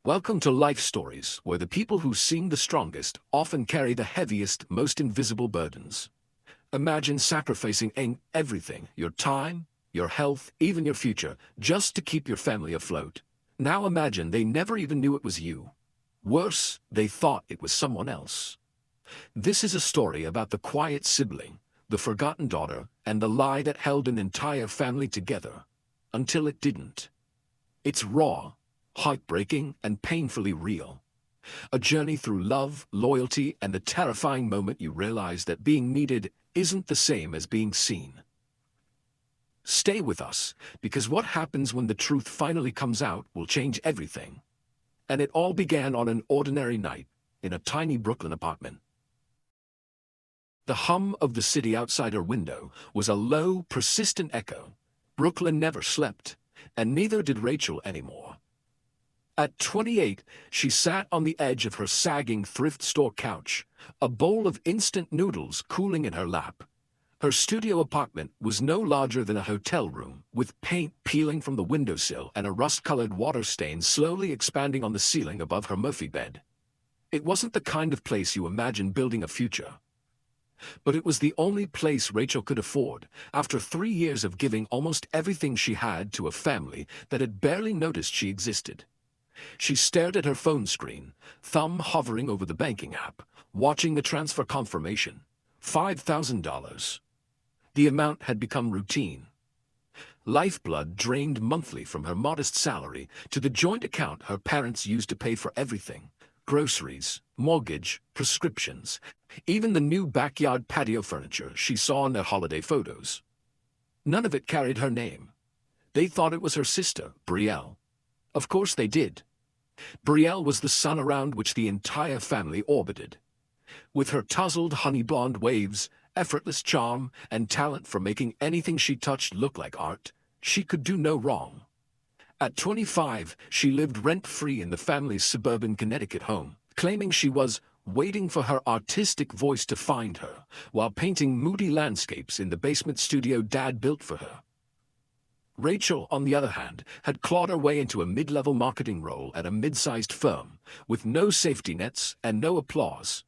Welcome to Life Stories, where the people who seem the strongest often carry the heaviest, most invisible burdens. Imagine sacrificing everything, your time, your health, even your future, just to keep your family afloat. Now imagine they never even knew it was you. Worse, they thought it was someone else. This is a story about the quiet sibling, the forgotten daughter, and the lie that held an entire family together. Until it didn't. It's raw, heartbreaking, and painfully real. A journey through love, loyalty, and the terrifying moment you realize that being needed isn't the same as being seen. Stay with us, because what happens when the truth finally comes out will change everything. And it all began on an ordinary night, in a tiny Brooklyn apartment. The hum of the city outside her window was a low, persistent echo. Brooklyn never slept, and neither did Rachel anymore. At 28, she sat on the edge of her sagging thrift store couch, a bowl of instant noodles cooling in her lap. Her studio apartment was no larger than a hotel room, with paint peeling from the windowsill and a rust-colored water stain slowly expanding on the ceiling above her Murphy bed. It wasn't the kind of place you imagine building a future. But it was the only place Rachel could afford, after 3 years of giving almost everything she had to a family that had barely noticed she existed. She stared at her phone screen, thumb hovering over the banking app, watching the transfer confirmation. $5,000. The amount had become routine. Lifeblood drained monthly from her modest salary to the joint account her parents used to pay for everything: groceries, mortgage, prescriptions, even the new backyard patio furniture she saw in their holiday photos. None of it carried her name. They thought it was her sister, Brielle. Of course they did. Brielle was the sun around which the entire family orbited. With her tousled honey-blonde waves, effortless charm, and talent for making anything she touched look like art, she could do no wrong. At 25, she lived rent-free in the family's suburban Connecticut home, claiming she was waiting for her artistic voice to find her, while painting moody landscapes in the basement studio Dad built for her. Rachel, on the other hand, had clawed her way into a mid-level marketing role at a mid-sized firm, with no safety nets and no applause.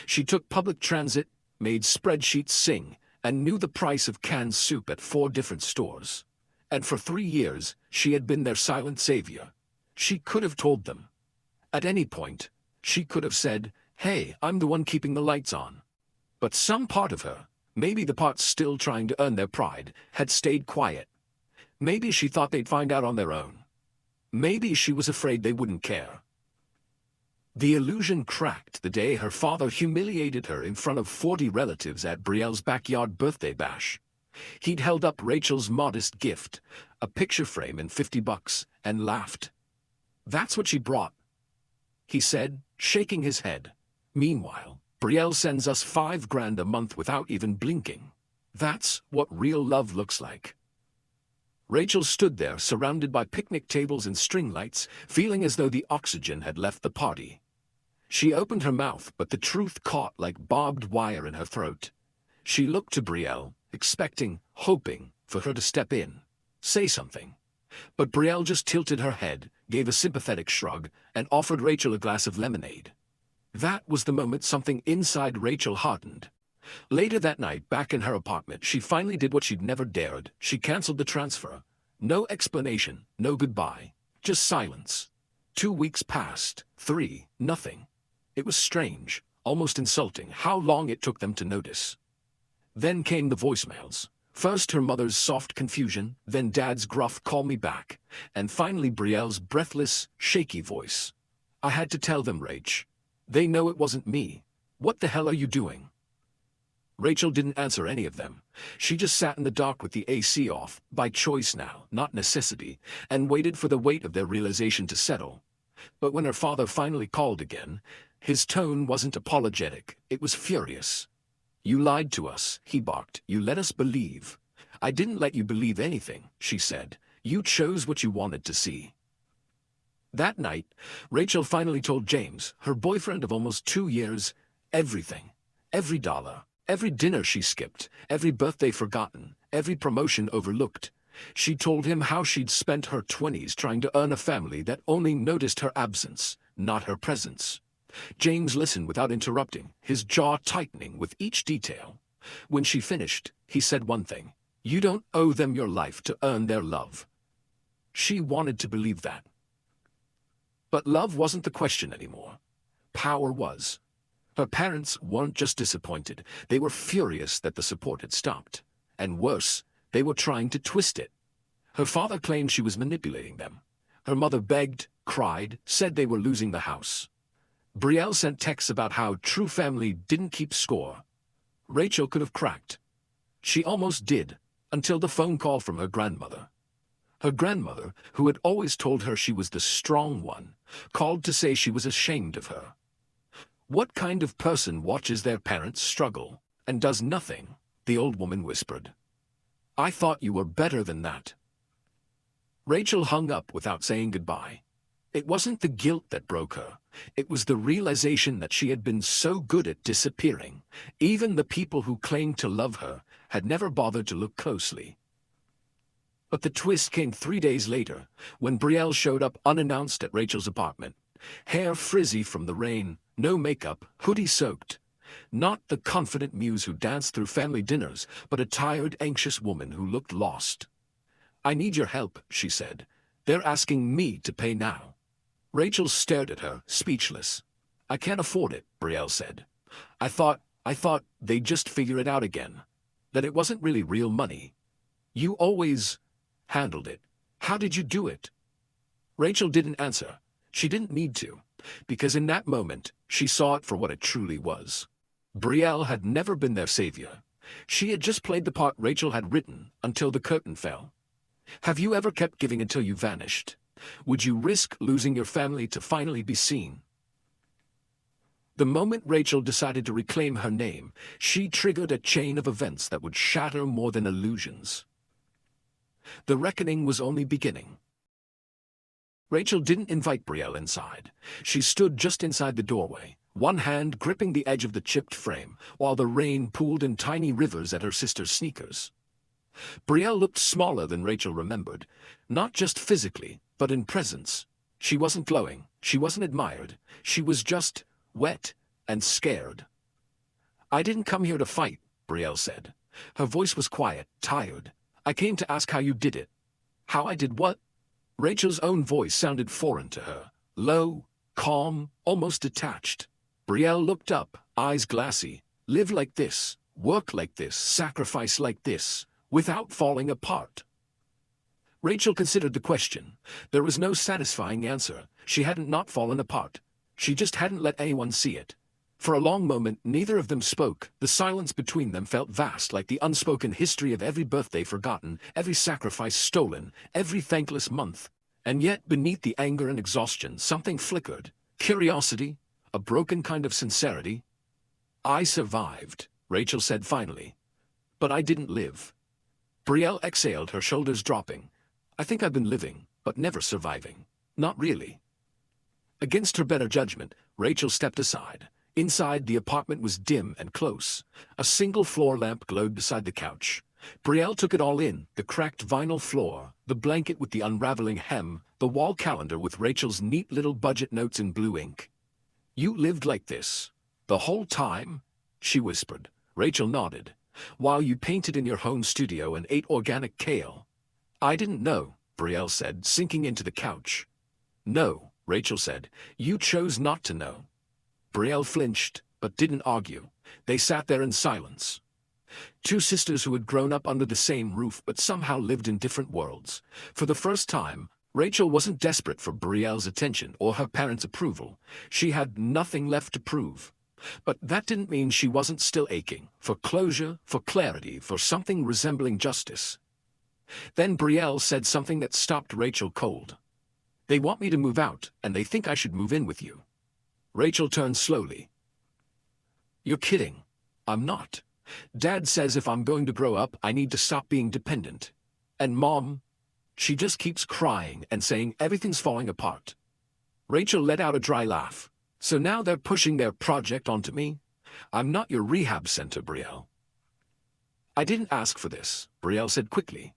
She took public transit, made spreadsheets sing, and knew the price of canned soup at 4 different stores. And for 3 years, she had been their silent savior. She could have told them. At any point, she could have said, "Hey, I'm the one keeping the lights on." But some part of her, maybe the part still trying to earn their pride, had stayed quiet. Maybe she thought they'd find out on their own. Maybe she was afraid they wouldn't care. The illusion cracked the day her father humiliated her in front of 40 relatives at Brielle's backyard birthday bash. He'd held up Rachel's modest gift, a picture frame and $50, and laughed. "That's what she brought," he said, shaking his head. "Meanwhile, Brielle sends us $5,000 a month without even blinking. That's what real love looks like." Rachel stood there, surrounded by picnic tables and string lights, feeling as though the oxygen had left the party. She opened her mouth, but the truth caught like barbed wire in her throat. She looked to Brielle, expecting, hoping, for her to step in, say something. But Brielle just tilted her head, gave a sympathetic shrug, and offered Rachel a glass of lemonade. That was the moment something inside Rachel hardened. Later that night, back in her apartment, she finally did what she'd never dared. She canceled the transfer. No explanation, no goodbye, just silence. 2 weeks passed, 3, nothing. It was strange, almost insulting, how long it took them to notice. Then came the voicemails. First her mother's soft confusion, then Dad's gruff "call me back," and finally Brielle's breathless, shaky voice. "I had to tell them, Rach. They know it wasn't me. What the hell are you doing?" Rachel didn't answer any of them. She just sat in the dark with the AC off, by choice now, not necessity, and waited for the weight of their realization to settle. But when her father finally called again, his tone wasn't apologetic, it was furious. "You lied to us," he barked. "You let us believe." "I didn't let you believe anything," she said. "You chose what you wanted to see." That night, Rachel finally told James, her boyfriend of almost 2 years, everything. Every dollar. Every dinner she skipped, every birthday forgotten, every promotion overlooked. She told him how she'd spent her 20s trying to earn a family that only noticed her absence, not her presence. James listened without interrupting, his jaw tightening with each detail. When she finished, he said one thing: "You don't owe them your life to earn their love." She wanted to believe that. But love wasn't the question anymore. Power was. Her parents weren't just disappointed, they were furious that the support had stopped. And worse, they were trying to twist it. Her father claimed she was manipulating them. Her mother begged, cried, said they were losing the house. Brielle sent texts about how true family didn't keep score. Rachel could have cracked. She almost did, until the phone call from her grandmother. Her grandmother, who had always told her she was the strong one, called to say she was ashamed of her. What kind of person watches their parents struggle and does nothing? The old woman whispered. "I thought you were better than that." Rachel hung up without saying goodbye. It wasn't the guilt that broke her. It was the realization that she had been so good at disappearing. Even the people who claimed to love her had never bothered to look closely. But the twist came 3 days later, when Brielle showed up unannounced at Rachel's apartment. Hair frizzy from the rain, no makeup, hoodie soaked. Not the confident muse who danced through family dinners, but a tired, anxious woman who looked lost. "I need your help," she said. "They're asking me to pay now." Rachel stared at her, speechless. "I can't afford it," Brielle said. I thought they'd just figure it out again. That it wasn't really real money. You always handled it. How did you do it?" Rachel didn't answer. She didn't need to, because in that moment, she saw it for what it truly was. Brielle had never been their savior. She had just played the part Rachel had written until the curtain fell. Have you ever kept giving until you vanished? Would you risk losing your family to finally be seen? The moment Rachel decided to reclaim her name, she triggered a chain of events that would shatter more than illusions. The reckoning was only beginning. Rachel didn't invite Brielle inside. She stood just inside the doorway, one hand gripping the edge of the chipped frame, while the rain pooled in tiny rivers at her sister's sneakers. Brielle looked smaller than Rachel remembered, not just physically, but in presence. She wasn't glowing, she wasn't admired, she was just wet and scared. "I didn't come here to fight," Brielle said. Her voice was quiet, tired. "I came to ask how you did it." "How I did what?" Rachel's own voice sounded foreign to her, low, calm, almost detached. Brielle looked up, eyes glassy. "Live like this, work like this, sacrifice like this, without falling apart." Rachel considered the question. There was no satisfying answer. She hadn't not fallen apart. She just hadn't let anyone see it. For a long moment, neither of them spoke. The silence between them felt vast, like the unspoken history of every birthday forgotten, every sacrifice stolen, every thankless month. And yet, beneath the anger and exhaustion, something flickered. Curiosity, a broken kind of sincerity. "I survived," Rachel said finally. "But I didn't live." Brielle exhaled, her shoulders dropping. "I think I've been living, but never surviving. Not really." Against her better judgment, Rachel stepped aside. Inside, the apartment was dim and close. A single floor lamp glowed beside the couch. Brielle took it all in, the cracked vinyl floor, the blanket with the unraveling hem, the wall calendar with Rachel's neat little budget notes in blue ink. "You lived like this the whole time?" she whispered. Rachel nodded. "While you painted in your home studio and ate organic kale." "I didn't know," Brielle said, sinking into the couch. "No," Rachel said. "You chose not to know." Brielle flinched, but didn't argue. They sat there in silence. Two sisters who had grown up under the same roof but somehow lived in different worlds. For the first time, Rachel wasn't desperate for Brielle's attention or her parents' approval. She had nothing left to prove. But that didn't mean she wasn't still aching, for closure, for clarity, for something resembling justice. Then Brielle said something that stopped Rachel cold. "They want me to move out, and they think I should move in with you." Rachel turned slowly. "You're kidding." "I'm not. Dad says if I'm going to grow up, I need to stop being dependent. And Mom, she just keeps crying and saying everything's falling apart." Rachel let out a dry laugh. "So now they're pushing their project onto me? I'm not your rehab center, Brielle." "I didn't ask for this," Brielle said quickly.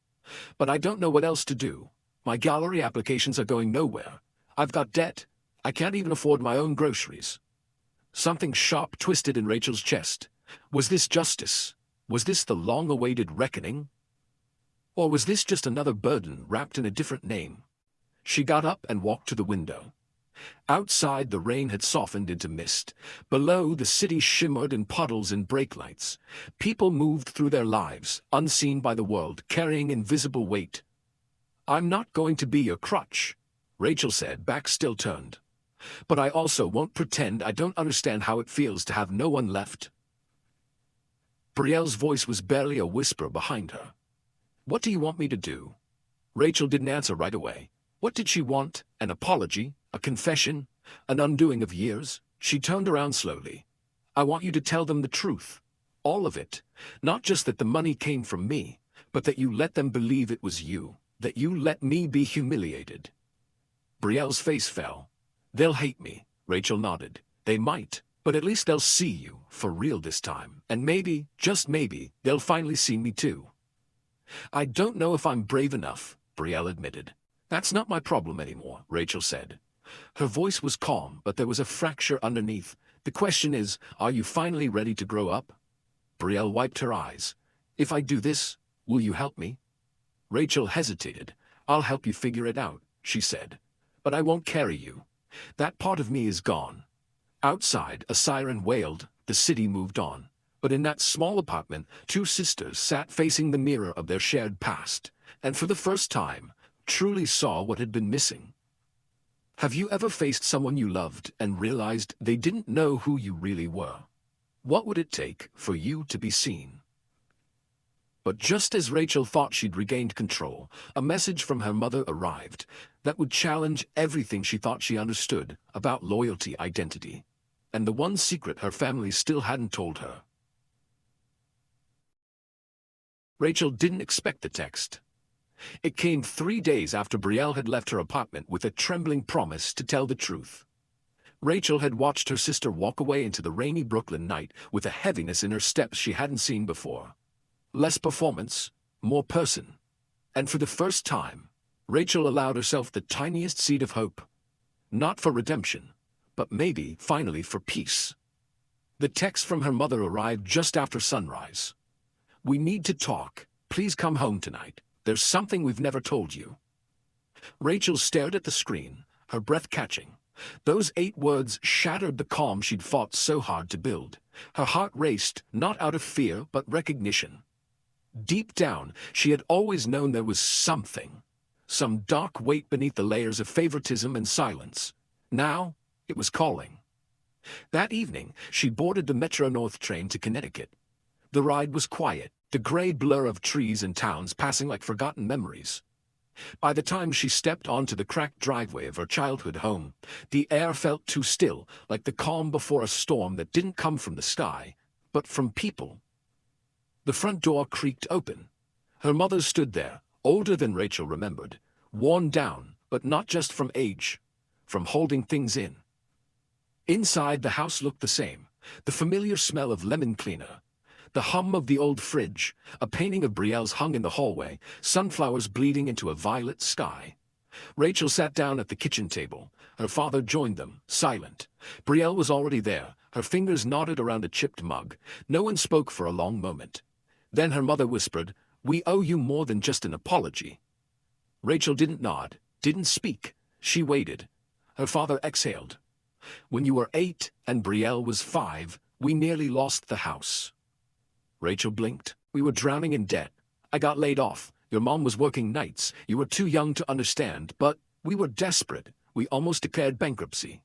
But I don't know what else to do. My gallery applications are going nowhere. I've got debt. I can't even afford my own groceries. Something sharp twisted in Rachel's chest. Was this justice? Was this the long-awaited reckoning? Or was this just another burden wrapped in a different name? She got up and walked to the window. Outside, the rain had softened into mist. Below, the city shimmered in puddles and brake lights. People moved through their lives, unseen by the world, carrying invisible weight. "I'm not going to be your crutch," Rachel said, back still turned. "But I also won't pretend I don't understand how it feels to have no one left." Brielle's voice was barely a whisper behind her. "What do you want me to do?" Rachel didn't answer right away. What did she want? An apology? A confession? An undoing of years? She turned around slowly. "I want you to tell them the truth. All of it. Not just that the money came from me, but that you let them believe it was you. That you let me be humiliated." Brielle's face fell. "They'll hate me," Rachel nodded. "They might, but at least they'll see you, for real this time. And maybe, just maybe, they'll finally see me too." "I don't know if I'm brave enough," Brielle admitted. "That's not my problem anymore," Rachel said. Her voice was calm, but there was a fracture underneath. "The question is, are you finally ready to grow up?" Brielle wiped her eyes. "If I do this, will you help me?" Rachel hesitated. "I'll help you figure it out," she said. "But I won't carry you. That part of me is gone." Outside, a siren wailed. The city moved on. But in that small apartment, two sisters sat facing the mirror of their shared past, and for the first time, truly saw what had been missing. Have you ever faced someone you loved and realized they didn't know who you really were? What would it take for you to be seen? But just as Rachel thought she'd regained control, a message from her mother arrived that would challenge everything she thought she understood about loyalty, identity, and the one secret her family still hadn't told her. Rachel didn't expect the text. It came 3 days after Brielle had left her apartment with a trembling promise to tell the truth. Rachel had watched her sister walk away into the rainy Brooklyn night with a heaviness in her steps she hadn't seen before. Less performance, more person. And for the first time, Rachel allowed herself the tiniest seed of hope. Not for redemption, but maybe, finally, for peace. The text from her mother arrived just after sunrise. "We need to talk. Please come home tonight. There's something we've never told you." Rachel stared at the screen, her breath catching. Those 8 words shattered the calm she'd fought so hard to build. Her heart raced, not out of fear, but recognition. Deep down, she had always known there was something, some dark weight beneath the layers of favoritism and silence. Now, it was calling. That evening, she boarded the Metro North train to Connecticut. The ride was quiet, the gray blur of trees and towns passing like forgotten memories. By the time she stepped onto the cracked driveway of her childhood home, the air felt too still, like the calm before a storm that didn't come from the sky, but from people. The front door creaked open. Her mother stood there, older than Rachel remembered, worn down, but not just from age, from holding things in. Inside, the house looked the same, the familiar smell of lemon cleaner, the hum of the old fridge, a painting of Brielle's hung in the hallway, sunflowers bleeding into a violet sky. Rachel sat down at the kitchen table. Her father joined them, silent. Brielle was already there, her fingers knotted around a chipped mug. No one spoke for a long moment. Then her mother whispered, "We owe you more than just an apology." Rachel didn't nod, didn't speak. She waited. Her father exhaled. "When you were 8 and Brielle was 5, we nearly lost the house." Rachel blinked. "We were drowning in debt. I got laid off. Your mom was working nights. You were too young to understand, but we were desperate. We almost declared bankruptcy."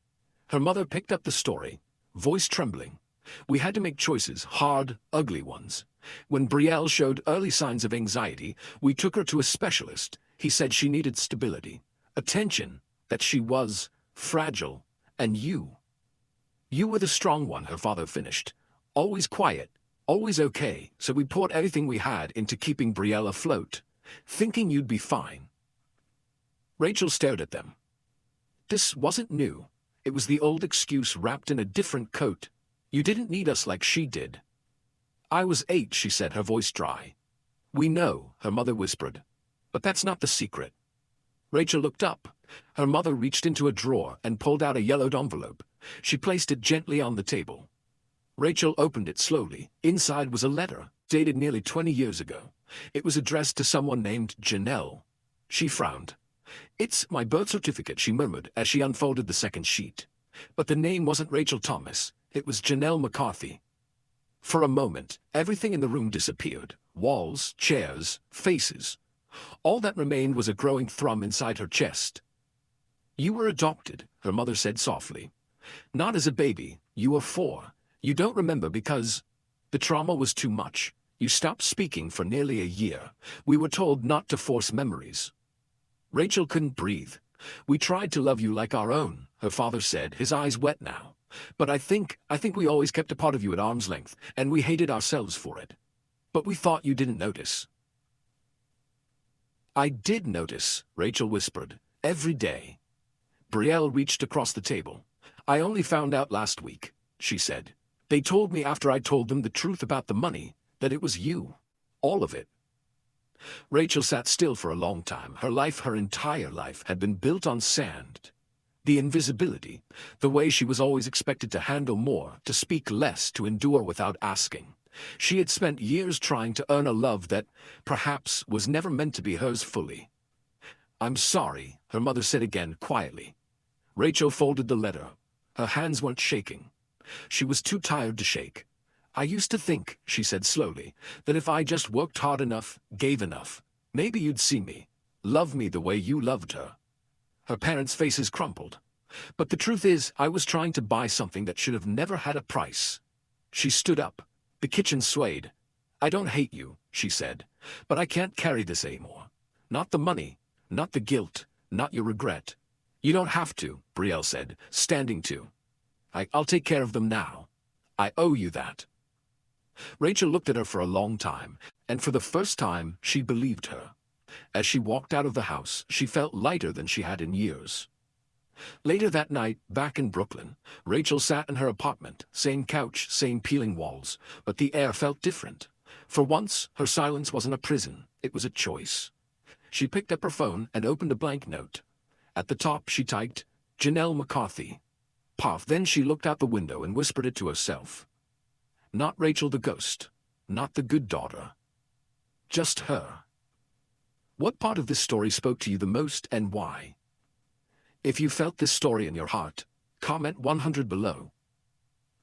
Her mother picked up the story, voice trembling. "We had to make choices, hard, ugly ones. When Brielle showed early signs of anxiety, we took her to a specialist. He said she needed stability, attention, that she was fragile, and you. You were the strong one," her father finished. "Always quiet. Always okay, so we poured everything we had into keeping Brielle afloat, thinking you'd be fine." Rachel stared at them. This wasn't new. It was the old excuse wrapped in a different coat. "You didn't need us like she did." "I was 8, she said, her voice dry. "We know," her mother whispered. But that's not the secret. Rachel looked up. Her mother reached into a drawer and pulled out a yellowed envelope. She placed it gently on the table. Rachel opened it slowly. Inside was a letter, dated nearly 20 years ago. It was addressed to someone named Janelle. She frowned. "It's my birth certificate," she murmured as she unfolded the second sheet. But the name wasn't Rachel Thomas. It was Janelle McCarthy. For a moment, everything in the room disappeared. Walls, chairs, faces. All that remained was a growing thrum inside her chest. "You were adopted," her mother said softly. "Not as a baby. You were 4. You don't remember because the trauma was too much. You stopped speaking for nearly a year. We were told not to force memories." Rachel couldn't breathe. "We tried to love you like our own," her father said, his eyes wet now. "But I think we always kept a part of you at arm's length, and we hated ourselves for it. But we thought you didn't notice." "I did notice," Rachel whispered. "Every day." Brielle reached across the table. "I only found out last week," she said. "They told me after I told them the truth about the money, that it was you. All of it." Rachel sat still for a long time. Her life, her entire life, had been built on sand. The invisibility, the way she was always expected to handle more, to speak less, to endure without asking. She had spent years trying to earn a love that, perhaps, was never meant to be hers fully. "I'm sorry," her mother said again, quietly. Rachel folded the letter. Her hands weren't shaking. She was too tired to shake. "I used to think," she said slowly, "that if I just worked hard enough, gave enough, maybe you'd see me, love me the way you loved her." Her parents' faces crumpled. "But the truth is, I was trying to buy something that should have never had a price." She stood up. The kitchen swayed. "I don't hate you," she said, "but I can't carry this anymore. Not the money, not the guilt, not your regret." "You don't have to," Brielle said, standing to. I'll take care of them now. I owe you that." Rachel looked at her for a long time, and for the first time she believed her. As she walked out of the house, she felt lighter than she had in years. Later that night, back in Brooklyn, Rachel sat in her apartment, same couch, same peeling walls, but the air felt different. For once, her silence wasn't a prison, it was a choice. She picked up her phone and opened a blank note. At the top she typed, "Janelle McCarthy." Puff. Then she looked out the window and whispered it to herself. Not Rachel the ghost, not the good daughter. Just her. What part of this story spoke to you the most and why? If you felt this story in your heart, comment 100 below.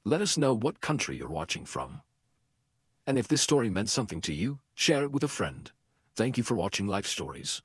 Let us know what country you're watching from. And if this story meant something to you, share it with a friend. Thank you for watching Life Stories.